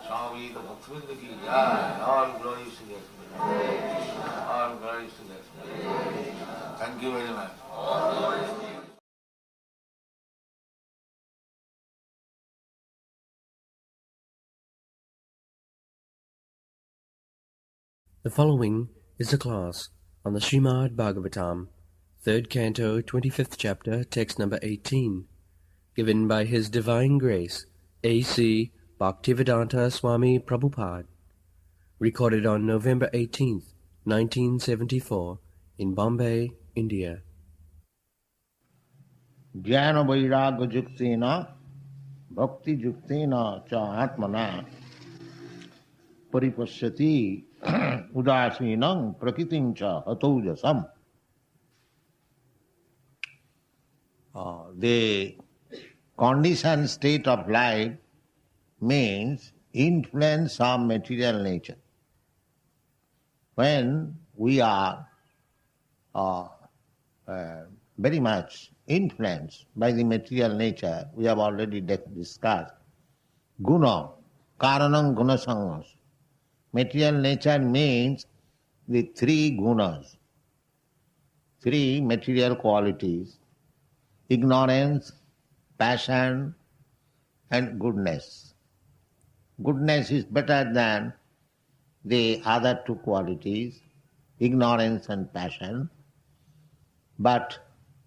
Swami, the Bhaktiveadanta ki jai. All glories to the All glories to the Thank you very much. The following is a class on the SRIMAD Bhagavatam, 3rd Canto, 25th Chapter, text number 18, given by His Divine Grace, A.C. Bhaktiveadanta Swami Prabhupada, recorded on November 18th, 1974, in Bombay, India. Jnana vairagya juktena bhakti juktena cha atmana paripasyati udasinam prakritim cha hataujasam. The conditioned state of life means influence of material nature. When we are very much influenced by the material nature, we have already discussed, guna, karanam guna sangas. Material nature means the three gunas, three material qualities: ignorance, passion, and goodness. Goodness is better than the other two qualities, ignorance and passion, but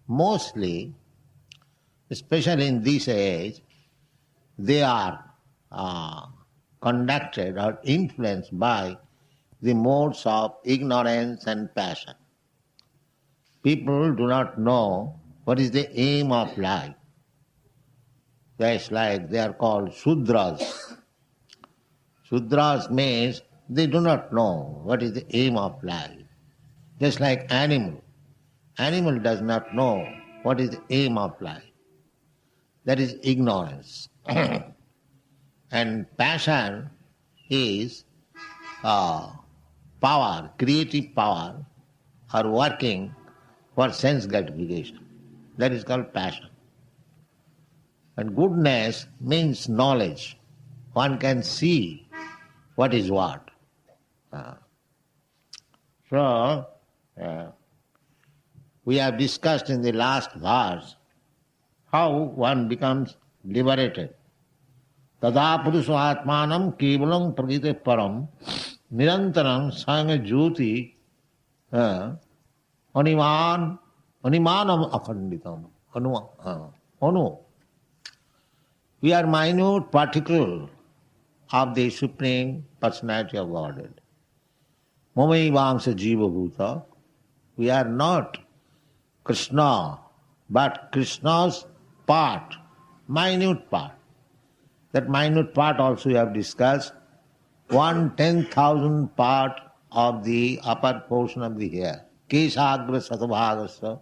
mostly, especially in this age, they are conducted or influenced by the modes of ignorance and passion. People do not know what is the aim of life. Just like they are called Sudras. Sudras means they do not know what is the aim of life. Just like animal. Animal does not know what is the aim of life. That is ignorance. And passion is power, creative power, or working for sense gratification. That is called passion. And goodness means knowledge. One can see what is what. So, we have discussed in the last verse how one becomes liberated. Tada puruso atmanam kevalam pragite param nirantaram sanga jyoti animanam akhanditam. Anu. We are minute particle of the Supreme Personality of Godhead. Mamaivaamsa jiva bhuta. We are not Krishna, but Krishna's part, minute part. That minute part also we have discussed. 1/10,000 part of the upper portion of the hair. Kesagra satabhagasya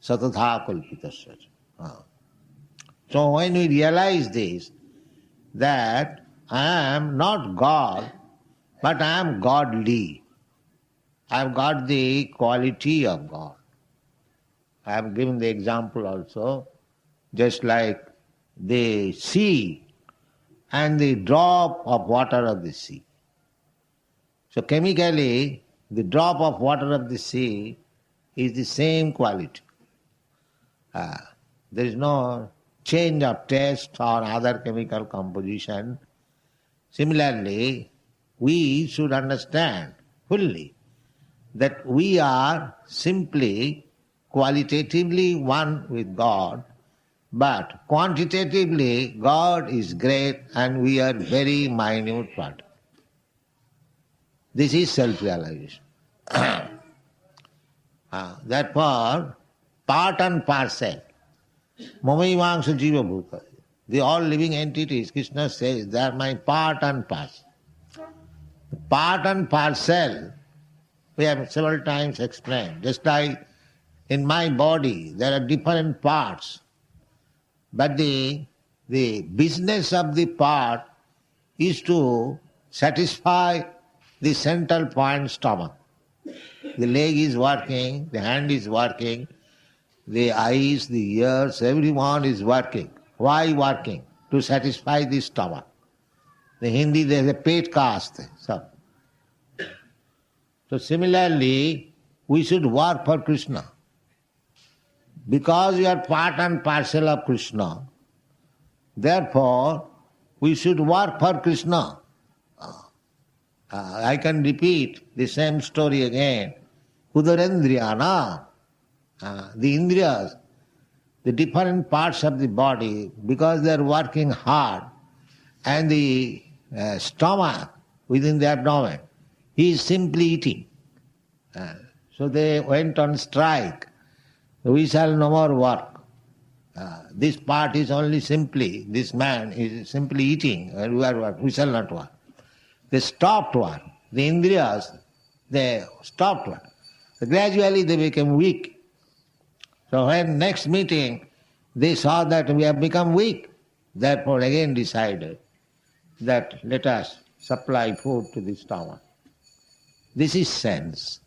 satatha kalpitasya. So when we realize this, that I am not God, but I am godly. I have got the quality of God. I have given the example also, just like the sea and the drop of water of the sea. So chemically, the drop of water of the sea is the same quality. There is no change of taste or other chemical composition. Similarly, we should understand fully that we are simply qualitatively one with God, but quantitatively God is great and we are very minute part. This is self-realization. Therefore, part and parcel. Mamaivaamsa jiva bhuta. The all living entities, Krishna says, they are my part and parcel. Part and parcel, we have several times explained. Just like in my body, there are different parts. But the business of the part is to satisfy the central point stomach. The leg is working, the hand is working, the eyes, the ears, everyone is working. Why working? To satisfy the stomach. In Hindi there is a pet caste. So similarly, we should work for Krishna. Because we are part and parcel of Krishna, therefore we should work for Krishna. I can repeat the same story again. Udarendriyana, the Indriyas, the different parts of the body, because they are working hard, and the stomach within the abdomen, he is simply eating. So they went on strike. We shall no more work. This part is only simply, this man is simply eating, and we shall not work. They stopped work. The Indriyas, they stopped work. So gradually they became weak. So when next meeting, they saw that we have become weak. Therefore again decided that let us supply food to the stomach. This is sense.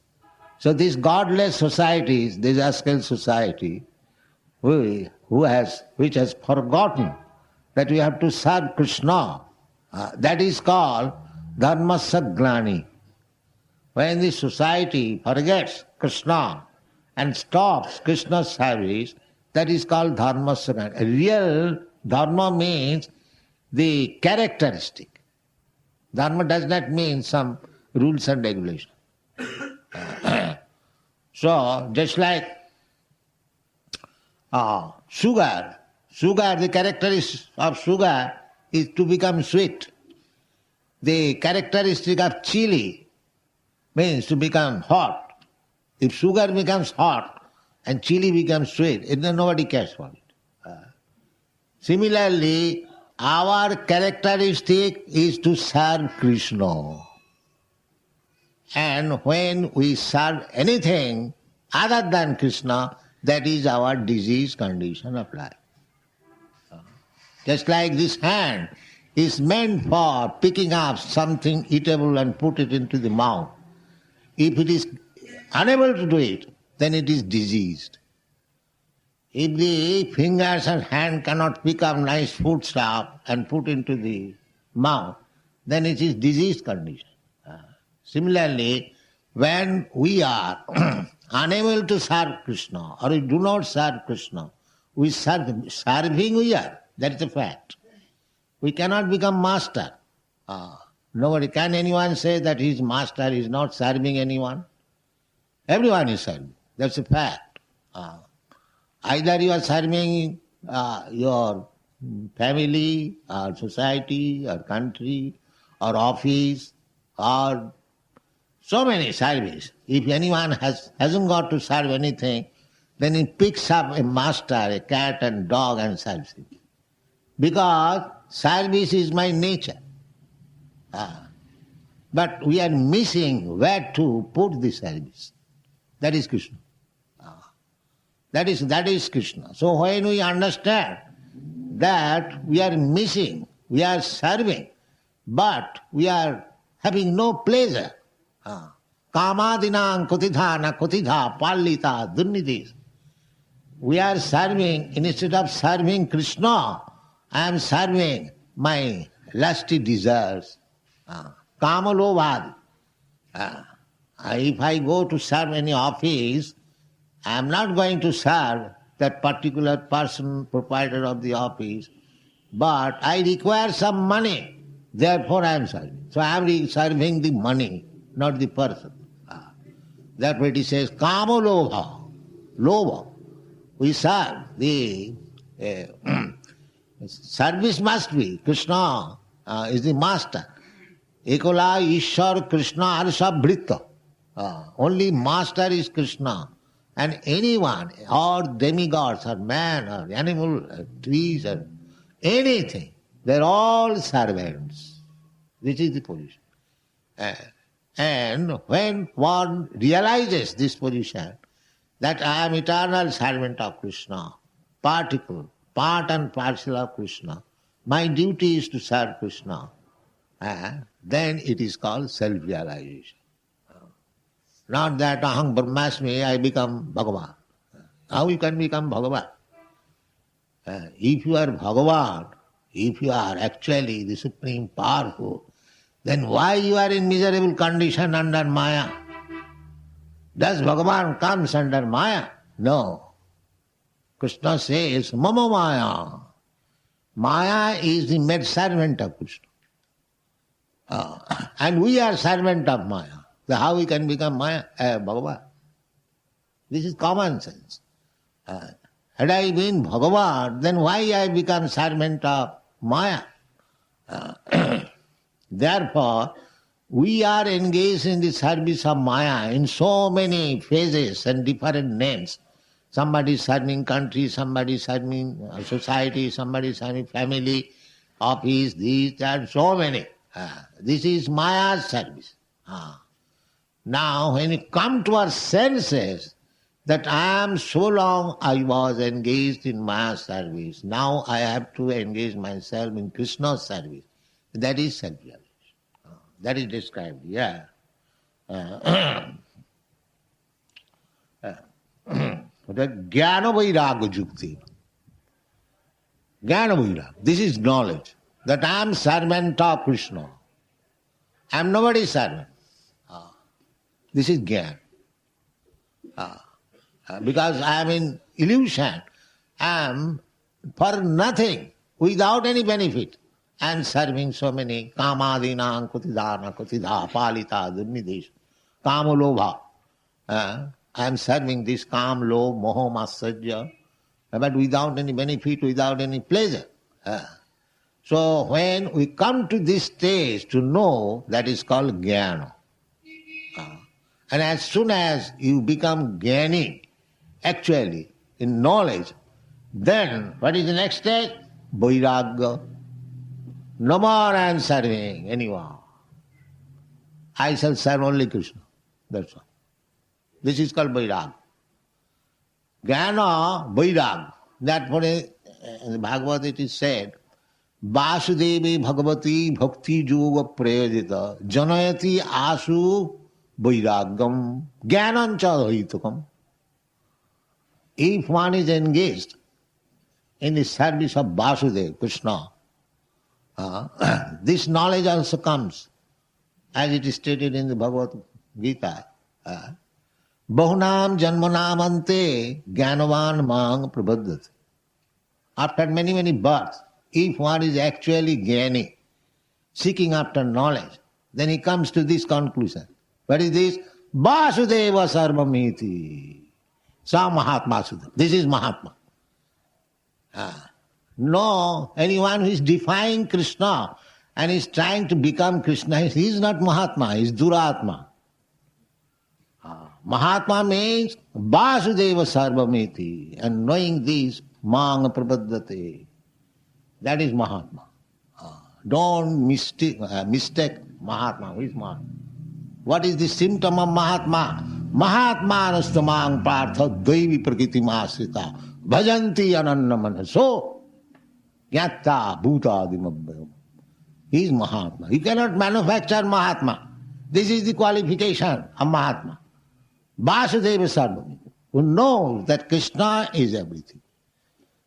So these godless societies, this ascetic society, which has forgotten that we have to serve Krishna, that is called dharmasya glani. When the society forgets Krishna and stops Krishna's service, that is called dharmasya glani. Real dharma means the characteristic. Dharma does not mean some rules and regulations. So, just like sugar, the characteristic of sugar is to become sweet. The characteristic of chili means to become hot. If sugar becomes hot and chili becomes sweet, then nobody cares for it. Similarly, our characteristic is to serve Krishna. And when we serve anything other than Krishna, that is our disease condition of life. Just like this hand is meant for picking up something eatable and put it into the mouth. If it is unable to do it, then it is diseased. If the fingers and hand cannot pick up nice food stuff and put into the mouth, then it is diseased condition. Similarly, when we are unable to serve Krishna or we do not serve Krishna, we serving we are. That is a fact. We cannot become master. Nobody, can anyone say that his master is not serving anyone? Everyone is serving. That's a fact. Either you are serving your family or society or country or office or so many service. If anyone hasn't got to serve anything, then he picks up a master, a cat and dog and serves it. Because service is my nature. But we are missing where to put the service. That is Krishna. That is Krishna. So when we understand that we are missing, we are serving, but we are having no pleasure. Kamadinang kutidha na kutidha pallita dunnidis. We are serving, instead of serving Krishna, I am serving my lusty desires. Kamalobhad. If I go to serve any office, I am not going to serve that particular person, proprietor of the office, but I require some money, therefore I am serving. So I am serving the money, not the person. Therefore it says, Kama Lobha, Lobha. We serve. The service must be. Krishna is the master. Ekola Ishwar Krishna Arsa Bhrita. Only master is Krishna. And anyone, or demigods, or man, or animal, or trees, or anything, they are all servants. This is the position. And when one realizes this position, that I am eternal servant of Krishna, part and parcel of Krishna, my duty is to serve Krishna, then it is called self-realization. Not that aham brahmasmi, I become Bhagavan. How you can become Bhagavan? If you are Bhagavan, if you are actually the Supreme Powerful, then why you are in miserable condition under Maya? Does Bhagavan comes under Maya? No. Krishna says, Mama Maya. Maya is the maid servant of Krishna. And we are servant of Maya. So how we can become Maya? Bhagavan. This is common sense. Had I been Bhagavan, then why I become servant of Maya? Therefore, we are engaged in the service of Maya in so many phases and different names. Somebody serving country, somebody serving society, somebody serving family, office, these and so many. This is Maya's service. Now, when you come to our senses, that I am so long I was engaged in Maya's service, now I have to engage myself in Krishna's service. That is self-realization. That is described here. Jnana vairagya jukti. Jnana vairagya. This is knowledge. That I am servant of Krishna. I am nobody's servant. This is Jnana. Because I am in illusion. I am for nothing, without any benefit. I am serving so many kamadinang kutidana kutidha palita durnidesh kamalobha. I am serving this kam, lobh, moho, matsarya, but without any benefit, without any pleasure. So when we come to this stage to know, that is called jnana. And as soon as you become jnani, actually, in knowledge, then what is the next stage? Vairagya. No more I am serving anyone. I shall serve only Krishna. That's all. This is called Vairagya. Jnana, Vairagya. Therefore in the Bhagavad it is said, Vasudevi Bhagavati Bhakti Yoga Prayojita Janayati Asu Vairagyam Jnanancha Hitukam. If one is engaged in the service of Vasudeva, Krishna, this knowledge also comes, as it is stated in the Bhagavad Gita. Bahunam janmanam ante jnanavan mang prabhaddhati. After many, many births, if one is actually gaining, seeking after knowledge, then he comes to this conclusion. What is this? Vasudeva sarvamiti. Sa Mahatma Sudha. This is Mahatma. No, anyone who is defying Krishna and is trying to become Krishna, he is not Mahatma, he is Duratma. Mahatma means Vasudeva Sarvamiti, and knowing this, Mang Prabhaddate. That is Mahatma. Don't mistake Mahatma. Who is Mahatma? What is the symptom of Mahatma? Mahatma nastamang partha daivi prakriti masrita bhajanti ananna manaso yatta bhutadimabhyam. He is Mahatma. You cannot manufacture Mahatma. This is the qualification of Mahatma. Vasudeva Sarvamiti, who knows that Krishna is everything.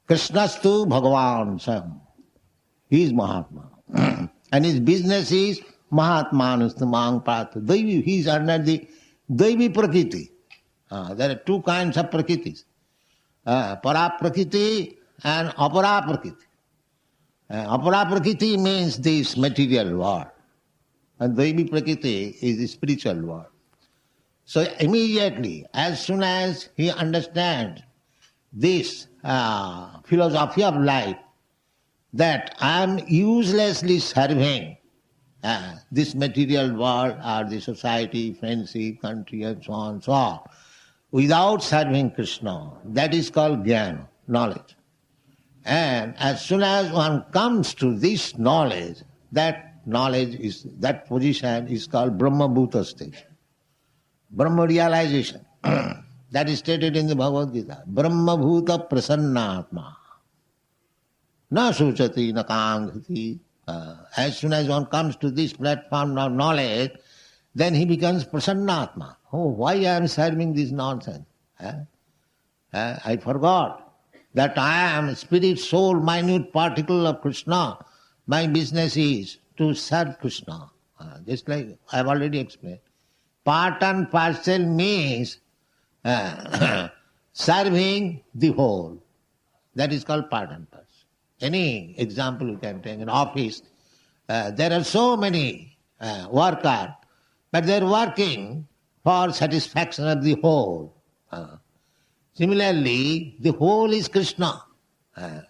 Krishnastu Bhagavan Sam. He is Mahatma. And his business is Mahatma Nastamang Partha Daivi. He is under the Daivi Prakriti. There are two kinds of Prakritis. Para Prakriti and Apara Prakriti. Apara Prakriti means this material world. And Daivi Prakriti is the spiritual world. So immediately, as soon as he understands this philosophy of life, that I am uselessly serving this material world or the society, friendship, country and so on, without serving Krishna, that is called jnana, knowledge. And as soon as one comes to this knowledge, that position is called Brahma Bhuta stage. Brahma realization. That is stated in the Bhagavad Gita. Brahma Bhuta Prasannatma. Na suchati na kanghati. As soon as one comes to this platform of knowledge, then he becomes Prasannatma. Oh, why I am serving this nonsense? I forgot that I am spirit, soul, minute particle of Krishna. My business is to serve Krishna. Just like I have already explained. Part and parcel means serving the whole. That is called part and parcel. Any example you can take in office, there are so many workers, but they are working for satisfaction of the whole. Similarly, the whole is Krishna.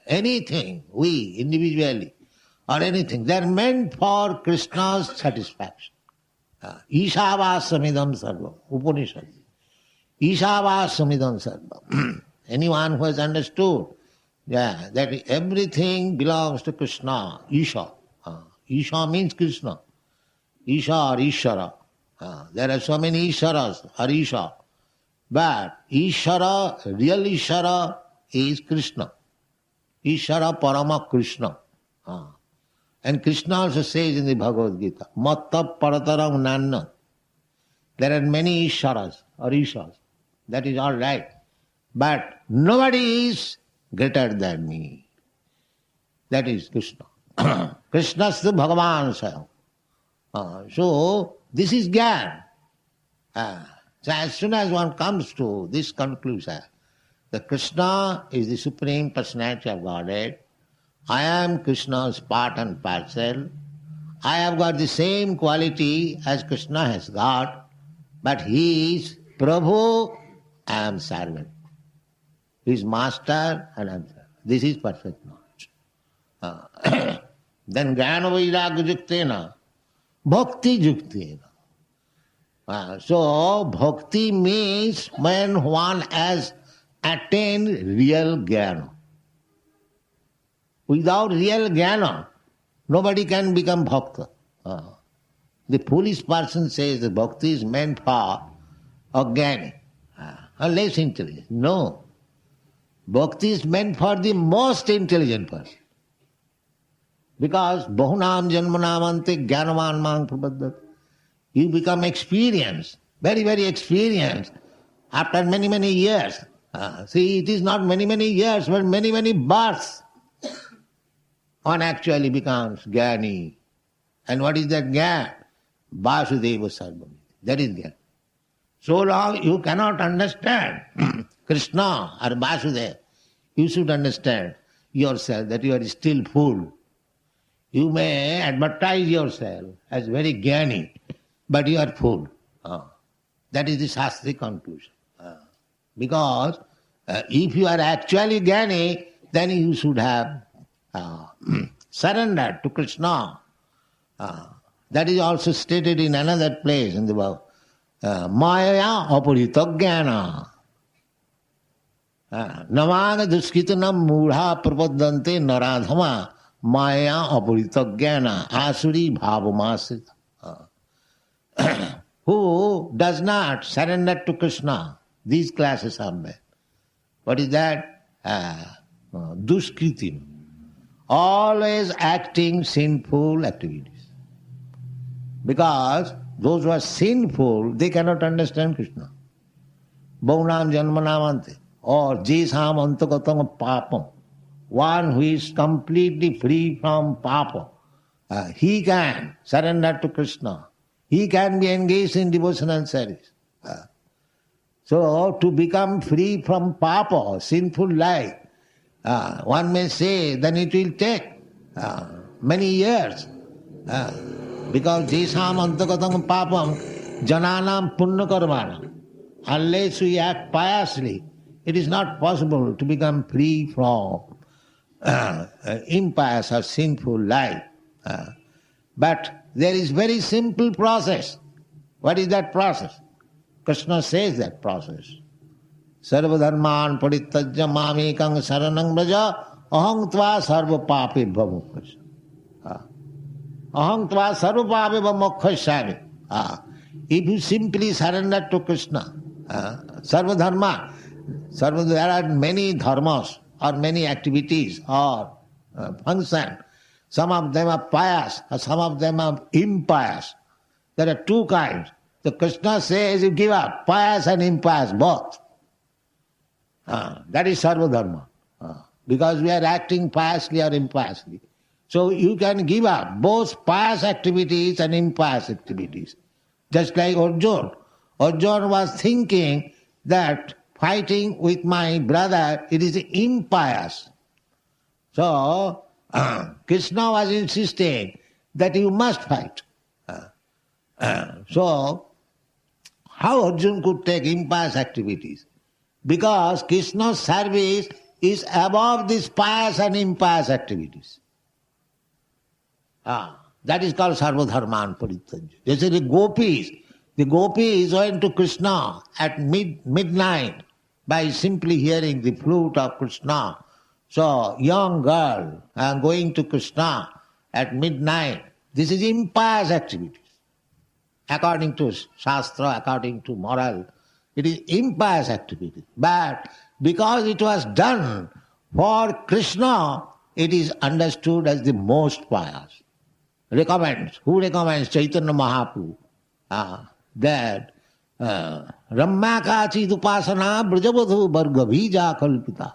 Anything, we individually, or anything, they are meant for Krishna's satisfaction. Ishavāsamidam sarvam, Upanishad. Ishavāsamidam sarvam. Anyone who has understood that everything belongs to Krishna, Isha. Isha means Krishna. Isha or Ishara. There are so many Isharas or Isha. But Ishara, real Ishara is Krishna. Ishara Parama Krishna. And Krishna also says in the Bhagavad Gita, Matta Parataram Nanna. There are many Isharas or Ishas. That is all right. But nobody is greater than me. That is Krishna. Krishnastu Bhagavan Sayam. So this is Gyan. So as soon as one comes to this conclusion, that Krishna is the Supreme Personality of Godhead, I am Krishna's part and parcel, I have got the same quality as Krishna has got, but he is Prabhu, I am servant. He is master and I am servant. This is perfect knowledge. Then Jnana Vairagya Juktena, Bhakti Juktena. So Bhakti means when one has attained real Jnana. Without real jnana, nobody can become bhakta. The foolish person says that bhakti is meant for a jnani, a less intelligent. No. Bhakti is meant for the most intelligent person. Because bahunam janmanamante jnanavan mang prabhadat. You become experienced, very, very experienced, after many, many years. See, it is not many, many years, but many, many births. One actually becomes jnani. And what is that jnana? Vasudeva sarvamiti. That is jnana. So long you cannot understand Krishna or Vasudeva, you should understand yourself that you are still fool. You may advertise yourself as very jnani, but you are fool. That is the Shastric conclusion. Because if you are actually jnani, then you should have surrendered to Krishna. That is also stated in another place in the Bible. Maya aparita jnana. Namaga duskitanam mudha prapadante naradhama maya aparita jnana asuri bhavamasrita. Who does not surrender to Krishna? These classes are there. What is that? Duskritim. Always acting sinful activities. Because those who are sinful, they cannot understand Krishna. Bhaunam janmanamante. Or jesam antagatam papam. One who is completely free from papa. He can surrender to Krishna. He can be engaged in devotional service. So, to become free from papa, sinful life, one may say, then it will take many years. Because jesam antagatam papam jananam punya karmanam. Unless we act piously, it is not possible to become free from impious or sinful life. But there is very simple process. What is that process? Krishna says that process. Sarva dharman parittajya mamekang saranang braja aham tva sarva pape bhamukkhasya. Aham tva sarva pape bhamukkhasya. If you simply surrender to Krishna, sarva dharma, there are many dharmas or many activities or functions. Some of them are pious, or some of them are impious. There are two kinds. So Krishna says you give up, pious and impious, both. That is sarva dharma. Because we are acting piously or impiously. So you can give up both pious activities and impious activities. Just like Arjuna. Arjuna was thinking that fighting with my brother, it is impious. So, Krishna was insisting that you must fight. So, how Arjuna could take impious activities? Because Krishna's service is above these pious and impious activities. That is called sarva dharman parittajya. They say the gopis went to Krishna at midnight by simply hearing the flute of Krishna. So, young girl going to Krishna at midnight, this is impious activities. According to Shastra, according to moral, it is impious activity. But because it was done for Krishna, it is understood as the most pious. Recommends. Who recommends? Chaitanya Mahaprabhu. That Rammakachid upasana brajavadhu vargabhija kalpita.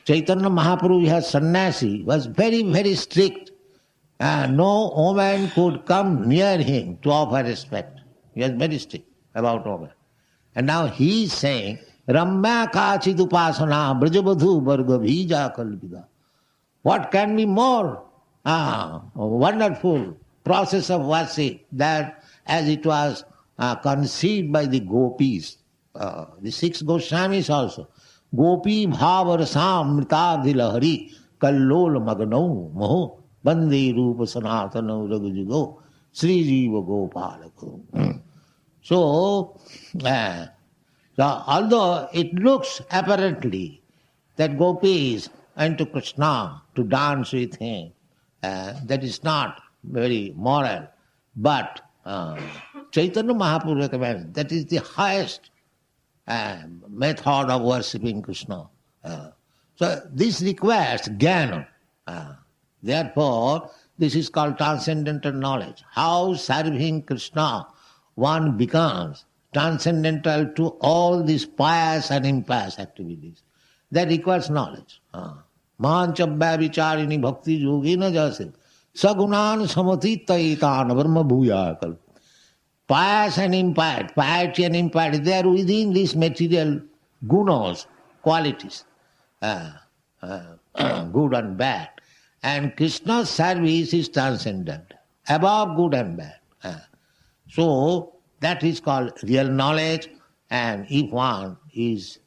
Chaitanya Mahaprabhu, has sannyasi, was very, very strict. No woman could come near him to offer respect. He was very strict about women. And now he is saying, Rammakachid upasana brajavadhu vargabhija kalpita. What can be more wonderful process of worship that as it was conceived by the gopis, the 6 Goswamis also. Gopi bhavarasam mritadhilahari kallol magnau moho bande rupa sanatana raghujugo Sri Jiva Gopalako. So, although it looks apparently that gopis into Krishna to dance with him. That is not very moral. But Chaitanya Mahaprabhu recommends that is the highest method of worshipping Krishna. So this requires jnana. Therefore, this is called transcendental knowledge. How serving Krishna one becomes transcendental to all these pious and impious activities. That requires knowledge. Mahanchabhya vicharini bhakti yogina jase sagunan samatitaitan brahma bhuyakal. Pious and impious, piety and impiety, they are within these material gunas, qualities, good and bad. And Krishna's service is transcendent, above good and bad. So that is called real knowledge, and if one is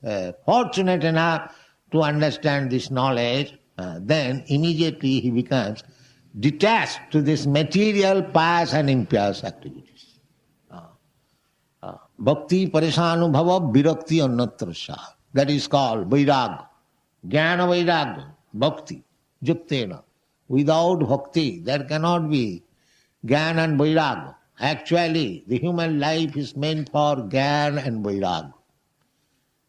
fortunate enough to understand this knowledge, then immediately he becomes detached to this material, pious and impious activities. Bhakti parishanubhava virakti annatrasya. That is called vairagya. Jnana vairagya, bhakti, yuktena. Without bhakti, there cannot be jnana and vairagya. Actually, the human life is meant for jnana and vairagya.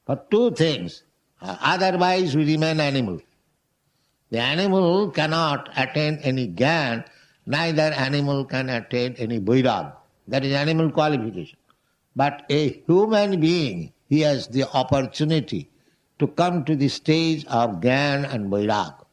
For two things. Otherwise we remain animal. The animal cannot attain any jnana, neither animal can attain any vairagya. That is animal qualification. But a human being, he has the opportunity to come to the stage of jnana and vairagya.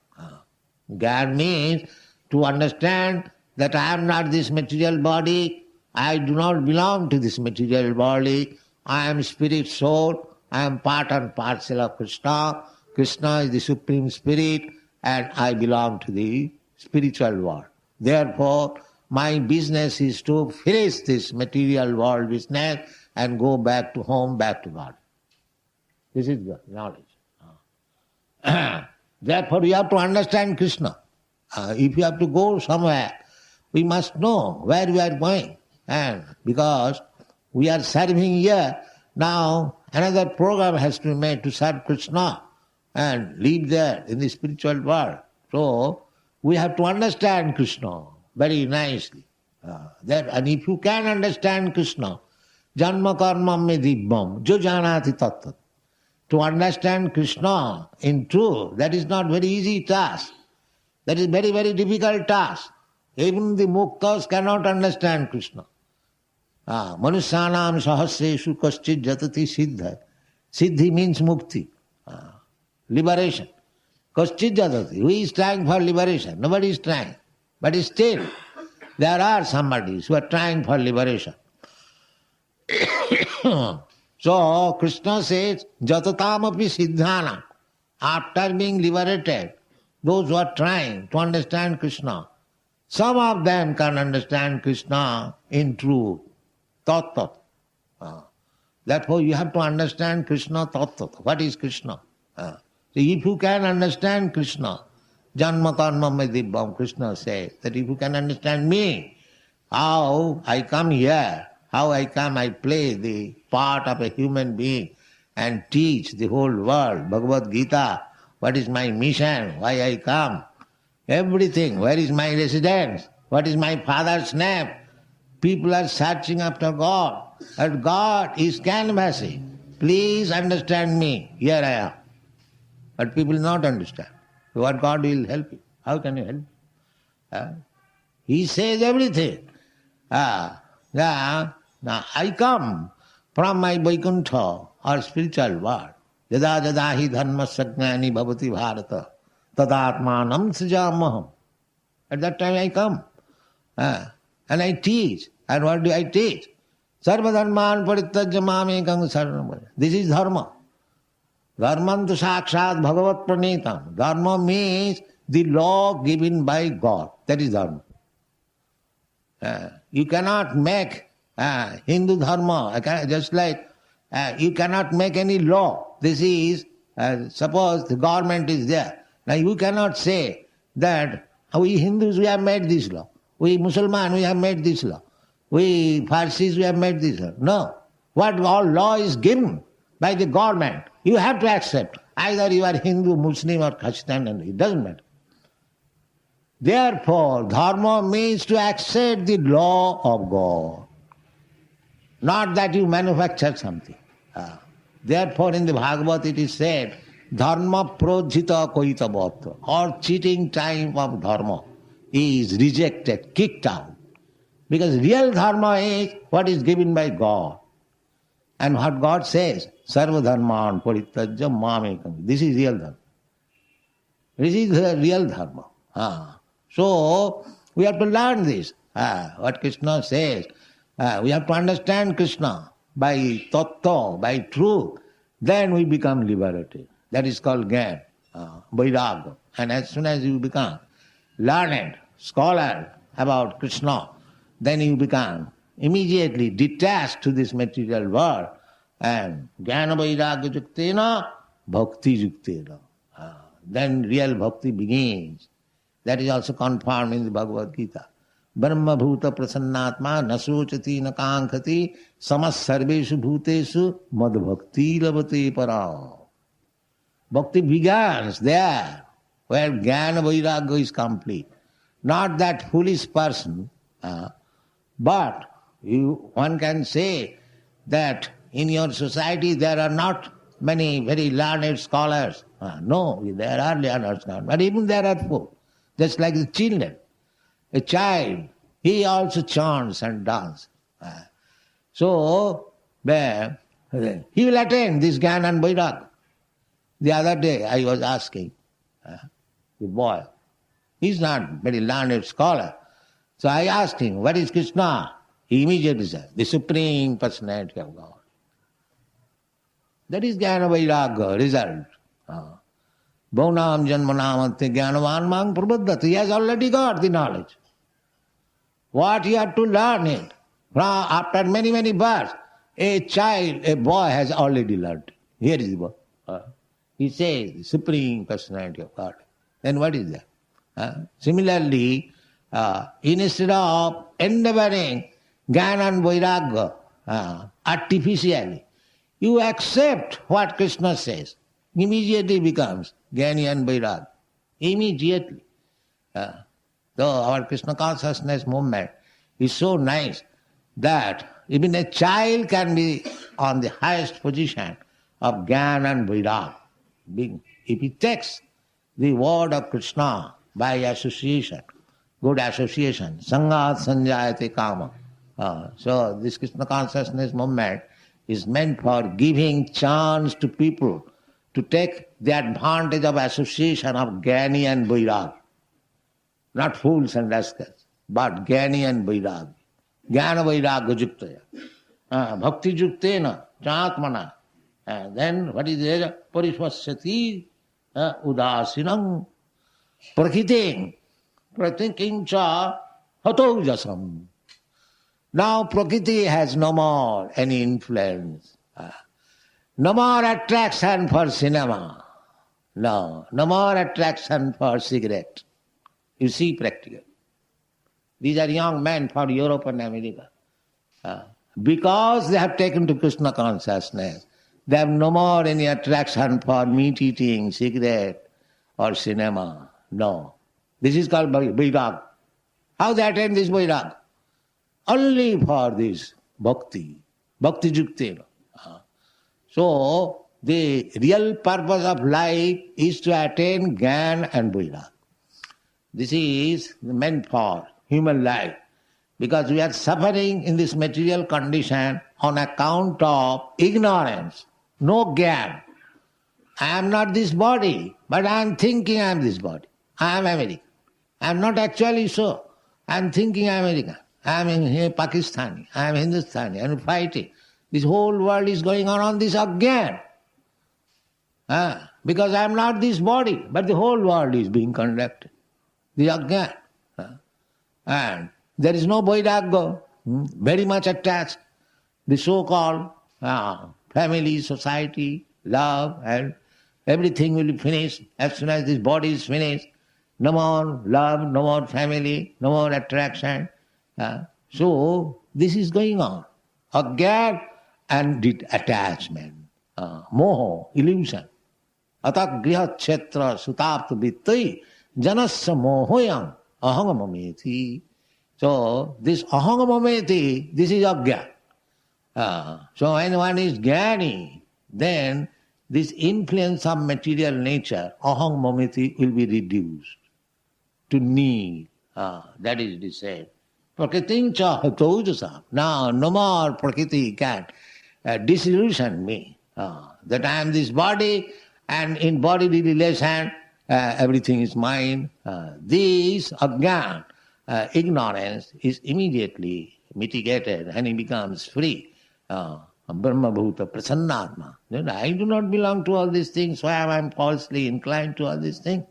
Jnana means to understand that I am not this material body, I do not belong to this material body, I am spirit soul, I am part and parcel of Krishna, Krishna is the Supreme Spirit, and I belong to the spiritual world. Therefore, my business is to finish this material world business and go back to home, back to God. This is the knowledge. Therefore, we have to understand Krishna. If you have to go somewhere, we must know where we are going. And because we are serving here, now another program has to be made to serve Krishna and live there in the spiritual world. So, we have to understand Krishna very nicely. And if you can understand Krishna, janma karma me dibbam, jo janati tattat. To understand Krishna in truth, that is not very easy task. That is very, very difficult task. Even the muktas cannot understand Krishna. Manusyanam sahasreshu kaschid jatati siddha. Siddhi means mukti, liberation. Kaschid jatati. Who is trying for liberation? Nobody is trying. But still, there are somebody who are trying for liberation. So, Krishna says, jatatamapi siddhana. After being liberated, those who are trying to understand Krishna, some of them can understand Krishna in truth, tattva. Therefore, you have to understand Krishna tattva. What is Krishna? So if you can understand Krishna, janma karma me dibbam, Krishna says that if you can understand me, how I come here, how I come, I play the part of a human being and teach the whole world, Bhagavad Gita, what is my mission, why I come, everything, where is my residence, what is my father's name. People are searching after God, and God is canvassing. Please understand me, here I am. But people not understand. What God will help you? How can you help? He says everything. Now I come from my Vaikuntha or spiritual world. Yada jada hi dharma sajnani bhavati bharata tadatmanam srijamaham. At that time I come. And I teach. And what do I teach? Sarva dharman parityajya mamekam saranam. This is dharma. Dharman tu sakshat bhagavat pranetam. Dharma means the law given by God. That is dharma. You cannot make Hindu dharma, just like you cannot make any law. This is, suppose the government is there. Now you cannot say that we Hindus, we have made this law. We Muslims, we have made this law. We Parsis, we have made this law. No. What all law is given by the government, you have to accept. Either you are Hindu, Muslim or Christian, and it doesn't matter. Therefore, dharma means to accept the law of God, not that you manufacture something. Therefore, in the Bhagavad it is said, dharma projita koitavat, or cheating time of dharma is rejected, kicked out. Because real dharma is what is given by God. And what God says, sarva dharman parityajya mamekam. This is real dharma. This is the real dharma. So, we have to learn this. What Krishna says. We have to understand Krishna by tattva, by truth. Then we become liberated. That is called Gyan, Vairagya. And as soon as you become learned, scholar about Krishna, then you become immediately detached to this material world. And Jnana Vairagya Juktena, Bhakti Juktena. Then real bhakti begins. That is also confirmed in the Bhagavad Gita. Brahma bhuta prasannatma nasochati nakankhati samas sarveshu bhuteshu mad bhakti labate para. Bhakti begins there where Jnana Vairagya is complete. Not that foolish person, but one can say that in your society there are not many very learned scholars. No, there are learned scholars, but even there are few. Just like the children. A child, he also chants and dances. So, he will attain this Jnana and Vairagya. The other day I was asking the boy, he's not very learned scholar. So I asked him, what is Krishna? He immediately said, the Supreme Personality of God. That is Jnana Vairagya, result. Bhaunam janmanamante jnanavan mang prabhaddhati. He has already got the knowledge. What he had to learn it. After many, many births, a child, a boy has already learned. Here is the boy. He says, the Supreme Personality of God. Then what is that? Similarly, instead of endeavoring Jnana and Vairagya artificially, you accept what Krishna says. Immediately becomes Jnani and Vairagya. Immediately. Though our Krishna consciousness movement is so nice that even a child can be on the highest position of Jnana and Vairagya. If he takes the word of Krishna by association, good association, sangat sanjayate kama. So this Krishna consciousness movement is meant for giving chance to people to take the advantage of association of Jnani and Vairagya. Not fools and rascals, but Jnani and Vairagya. Jnana Vairagya Juktaya. Bhakti Juktena, Chatmana. And then what is there? Parishvasyati udasinam prakriting pratiking cha hataujasam. Now Prakriti has no more any influence. No more attraction for cinema. No more attraction for cigarette. You see practically. These are young men for Europe and America. Because they have taken to Krishna consciousness, they have no more any attraction for meat eating, cigarette or cinema. No. This is called Vairagya. How they attain this Vairagya? Only for this bhakti. Bhakti Juktena. So, the real purpose of life is to attain Jnana and Vairagya. This is meant for human life. Because we are suffering in this material condition on account of ignorance. No Jnana. I am not this body, but I am thinking I am this body. I am American. I am not actually so. I am thinking I am American. I am in Pakistani. I am Hindustani. I am fighting. This whole world is going on this Ajnana. Because I am not this body, but the whole world is being conducted. The Ajnana. And there is no Vairagya, very much attached. The so-called family, society, love, and everything will be finished as soon as this body is finished. No more love, no more family, no more attraction. So this is going on. Ajnana and attachment, moho, illusion atak griha kshetra sutapta vittai janasya mohoyam ahangamameti. So this ahangamameti, this is agya. So when one is jnani, then this influence of material nature, ahangamameti, will be reduced to nil. That is the same. Prakritincha hatojasa. Now no more prakriti can disillusion me. That I am this body, and in bodily relation everything is mine. This ajnana, ignorance, is immediately mitigated and he becomes free. Brahma bhuta prasannatma. I do not belong to all these things, why am I falsely inclined to all these things?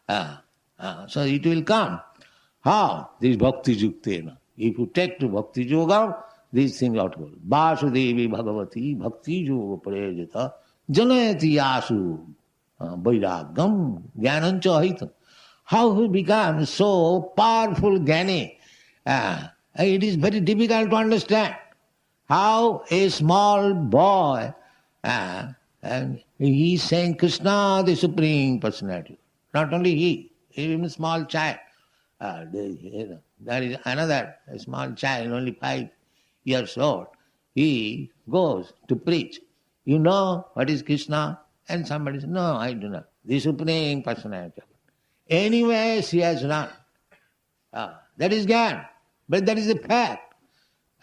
So it will come. How? This bhakti yuktena. If you take to bhakti yoga, these things are to go. Vasudevi bhagavati bhakti yoga prayajata janayati yasu vairagam jnanancha hitam. How he becomes so powerful jnani? It is very difficult to understand. How a small boy, and he is saying Krishna, the Supreme Personality. Not only he, even a small child. There is another a small child, only 5 years old. He goes to preach. You know what is Krishna? And somebody says, no, I do not. The Supreme Personality. Anyway, she has run. That is Gyan. But that is a fact.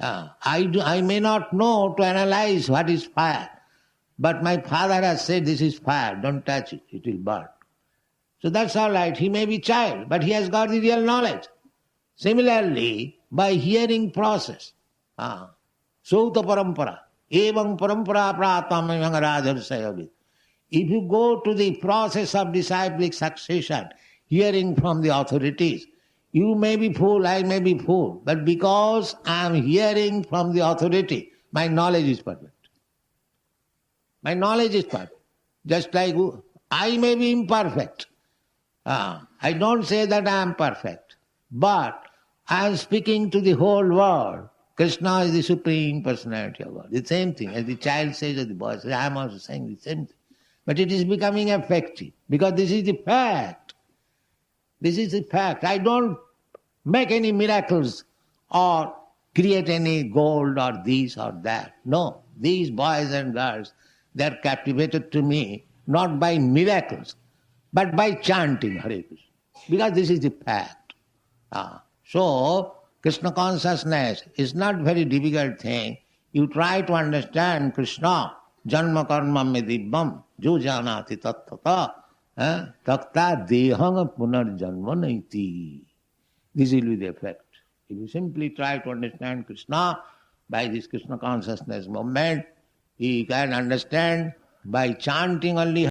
I may not know to analyze what is fire. But my father has said this is fire, don't touch it, it will burn. So that's all right, he may be child, but he has got the real knowledge. Similarly, by hearing process, Sauta parampara, evam parampara pratamam rajarsayavit. If you go to the process of disciplic succession, hearing from the authorities, you may be fool, I may be fool, but because I am hearing from the authority, my knowledge is perfect. My knowledge is perfect. Just like I may be imperfect. I don't say that I am perfect, but I am speaking to the whole world. Krishna is the Supreme Personality of God. The same thing, as the child says or the boy says, I am also saying the same thing. But it is becoming effective, because this is the fact. This is the fact. I don't make any miracles or create any gold or this or that. No, these boys and girls, they are captivated to me not by miracles, but by chanting Hare Krishna. Because this is the fact. So, Krishna consciousness is not very difficult thing. You try to understand Krishna, janma karma me dibbam, jo janati tattata, takta dehang punar janma naiti. This will be the effect. If you simply try to understand Krishna by this Krishna consciousness movement, you can understand by chanting only